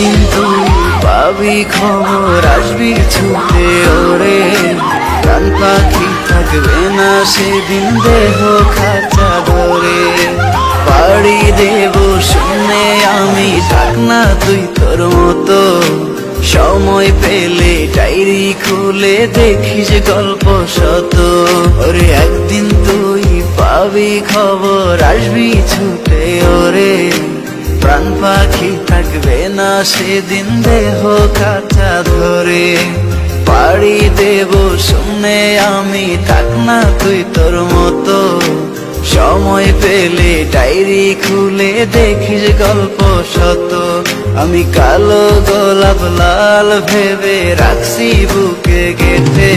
একদিন তুই পাবি খবর, আসবি ছুটে ওরে। প্রাণ পাখি থাকবে না সেদিন দেহ খাঁচা ধরে। পাড়ি দেব শুনে আমি, থাক না তুই তোর মতো। সময় পেলে ডায়েরি খুলে দেখিস গল্প শত। ওরে একদিন তুই পাবি খবর, আসবি ছুটে ওরে। প্রাণ পাখি থাকবে না সেদিন দেহ কাঁচা ধরে। পাড়ি দেব শুনে আমি, থাক না তুই তোর মতো। সময় পেলে ডায়েরি খুলে দেখিস গল্প শত। আমি কালো গোলাপ লাল ভেবে রাখছি বুকে গেঁথে।